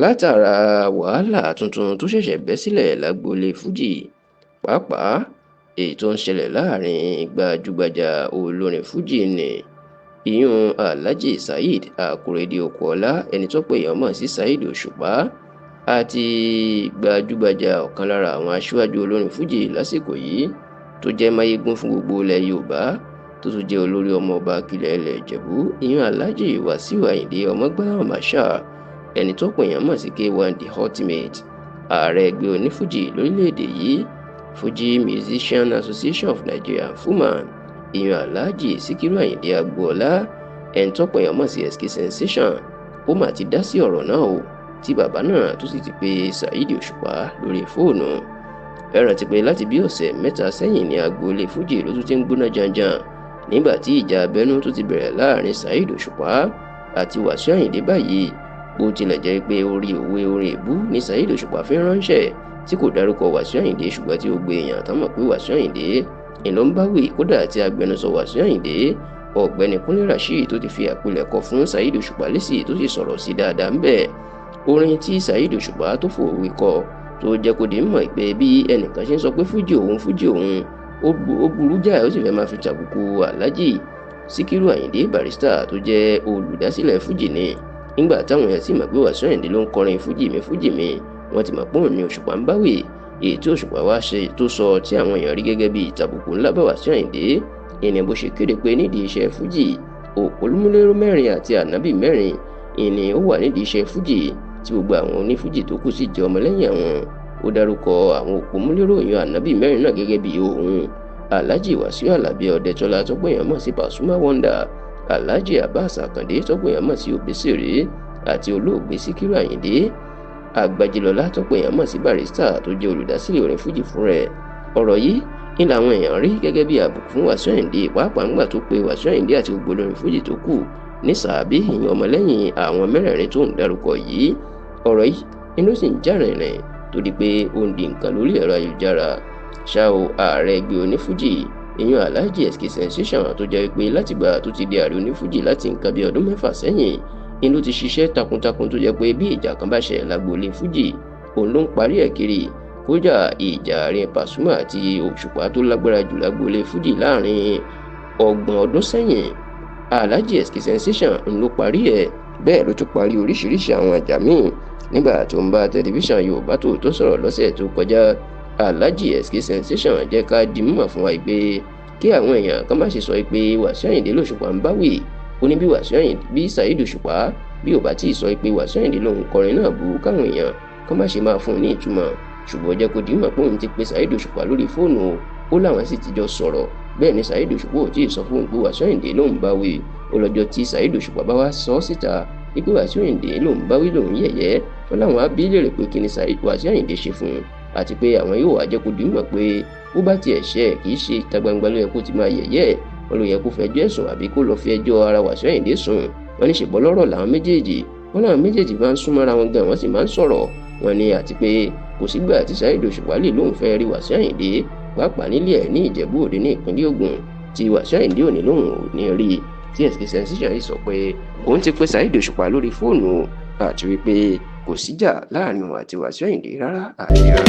látara wàhálà tuntun tó ṣẹ̀ṣẹ̀ bẹ́ sílẹ̀ lágboolé fújì, pàápàá èyí tó ń ṣẹlẹ̀ láàrin gbajúgbajà olórin fújì ní ìyún Alhaji Saheed Akorede Okuola, ẹni tó pè èèyàn mọ̀ sí Saheed Òṣùpá, àti gbajúgbajà ọ̀kan lára àwọn aṣíwájú olórin fújì lásìkò yìí tó jẹ́ máyégún fún gbogbo ilẹ̀ Yorùbá, tó tún jẹ́ olórí ọmọọba akilẹ̀ ilẹ̀ Ìjẹ̀bú, ìyún Alhaji Wasiu Ayinde Ọmọgbọ́láhàn Marshal, ẹni tó pè èèyàn mọ̀ sí K1 The Ultimate, ààrẹ ẹgbẹ́ onífújì lórílẹ̀‐èdè yìí, Fuji Musician Association of Nigeria FUMAN, ìyún Alhaji Síkírù Àyìndé Agboola, ẹni tó pè èèyàn mọ̀ sí SK Sensation, ó mà ti dá sí ọ̀rọ̀ náà o, tí bàbá náà tó sì ti pe Saheed Òṣùpá lórí fóònù. Ẹ rántí pé láti bí ọ̀sẹ̀ mẹ́ta sẹ́yìn ní agboolé fújì ló tún ti ń gbóná janjan nígbà tí ìjà abẹ́nú tó ti bẹ̀rẹ̀ láàrin Saheed Òṣùpá àti Wasiu Ayinde báyìí, bó tilẹ̀ jẹ́ pé orí òwe orin èébú ní Saheed Òṣùpá fi ránṣẹ́ tí kò dárúkọ Wasiu Ayinde, ṣùgbọ́n tí ó gbé èèyàn tán mọ̀ pé Wasiu Ayinde ìlú ń báwí. Kódà tí agbẹnusọ Wasiu Ayinde ọ̀gbẹ́ni Kúnlé Rasheed tó ti fi àpilẹ̀kọ fún Saheed Òṣùpá lésì tó sì sọ̀rọ̀ sí dáadáa ń bẹ̀. Orin tí Saheed Òṣùpá tó fòwe kọ tó jẹ́ kó di mọ̀ pé bí ẹnìkan ṣe ń sọ pé fújì òun ó burú jáì, ó sì fẹ́ máa fi tàbùkù Alhaji Síkírù Àyìndé Barrister tó jẹ́ olùdásílẹ̀ fújì ni. Nígbà táwọn èèyàn sì mọ̀ pé Wasiu Ayinde ló ń kọrin fújì mi, wọ́n ti mọ̀ pé òun ni Òṣùpá ń báwí. Èyí tí Òṣùpá wá ṣe tó sọ tí àwọn èèyàn rí gẹ́gẹ́ bí ìtàbùkù ńlá bá Wasiu Ayinde, ìní bó ṣe kéde pé nídìí iṣẹ́ fújì òpómúléró 4 àti ànábì 4 ìní ó wà nídìí iṣẹ́ fújì tí gbogbo àwọn onífújì tó kù sì jẹ́ ọmọlẹ́yìn àwọn. Ó dárúkọ àwọn òpómúléró ìyún ànábì 4 náà gẹ́gẹ́ bí òun: Alhaji Wasiu Alabi Ọdẹtọ́lá tó pè èèyàn mọ̀ sí Pasuma Wonder, Alhaji Abbas Akande tó pè èèyàn mọ̀ sí Obesere, àti olóògbé Síkírù Àyìndé Àgbàjìlọ́lá tó pè èèyàn mọ̀ sí Barrister tó jẹ́ olùdásílẹ̀ orin fújì fún rẹ̀. Ọ̀rọ̀ yìí ní làwọn èèyàn rí gẹ́gẹ́ bí àbùkù fún Wasiu Ayinde, pàápàá ńgbà tó pe Wasiu Ayinde àti gbogbo olórin fújì tó kù ní sàábí, ìyẹn ọmọlẹ́yìn àwọn 4 tó ń dárúkọ yìí. Ọ̀rọ̀ yìí inú sì ń já rìnrìn tó di pé ó ń di nǹkan lórí ẹ̀rọ ayélujára. Ṣá o, ààrẹ ẹgbẹ́ onífújì ìyún Alhaji SK Sensation tó jẹ́ pé látìgbà tó ti di ààrẹ onífújì láti nǹkan bí ọdún 6 sẹ́yìn, inú ti ṣiṣẹ́ takuntakun tó jẹ́ pé bí ìjà kan bá ṣẹlẹ̀ lágboolé fújì, òun ló ń parí ẹ̀ kiri. Kódà ìjà àárín Pasuma àti Òṣùpá tó lágbára jù lágboolé fújì láàrin 30 ọdún sẹ́yìn, Alhaji SK Sensation ló parí ẹ̀. Bẹ́ẹ̀ ló tún parí oríṣiríṣi àwọn àjà míì. Nígbà tó ń bá tẹlifíṣàn Yorùbá tó sọ̀rọ̀ lọ́sẹ̀ tó kọjá, Alhaji SK Sensation jẹ́ ká di mímọ̀ fún wa pé kí àwọn èèyàn kan má ṣe sọ pé Wasiu Ayinde lòṣùpá ń báwí. Ó ní bí Saheed Òṣùpá bí ò bá tí ì sọ pé Wasiu Ayinde lòun kọrin náà bú, káwọn èèyàn kan má ṣe máa fún un ní ìtumọ̀. Ṣùgbọ́n jẹ́ kó di mọ̀ pé òun ti pe Saheed Òṣùpá lórí fóònù, ó láwọn sì ti jọ sọ̀rọ̀. Bẹ́ẹ̀ ni Saheed Òṣùpá ò tí ì sọ fún òun pé Wasiu Ayinde lòun báwí. Ó lọ́jọ́ tí Saheed Òṣùpá bá wá sọ síta pé Wasiu Ayinde lòun báwí lòun yẹ̀yẹ́, wọn láwọn á bí léèrè pé kí ni Wasiu Ayinde ṣe fún un, àti pé àwọn yóò wá jẹ́ kó di mọ̀ pé bó bá tiẹ̀ ṣẹ̀ kì í ṣe ìta gbangba ló yẹ kó ti máa yẹ̀yẹ́. Wọn ló yẹ kó fẹjọ́ ẹ̀sùn àbí kó lọ fi ẹjọ́ ara Wasiu Ayinde sùn. Wọ́n ní ṣèbọ́ lọ́rọ̀ làwọn méjèèjì, wọ́n láwọn méjèèjì máa ń súnmọ́ra wọn gan, wọ́n sì máa ń sọ̀rọ̀. Wọ́n ní àti pé kò sígbà tí Saheed Òṣùpá lè lóun fẹ́ rí Wasiu Ayinde, pàápàá nílé ẹ̀ ní Ìjẹ̀bú Òde ní ìpínlẹ̀ Ògùn, tí Wasiu Ayinde ò ní lóun ò ní rí. Tí SK Sensation yìí sọ pé òun ti pe Saheed Òṣùpá lórí fóònù àti wípé kò síjà láàrin òun àti Wasiu Ayinde rárá àti rárá.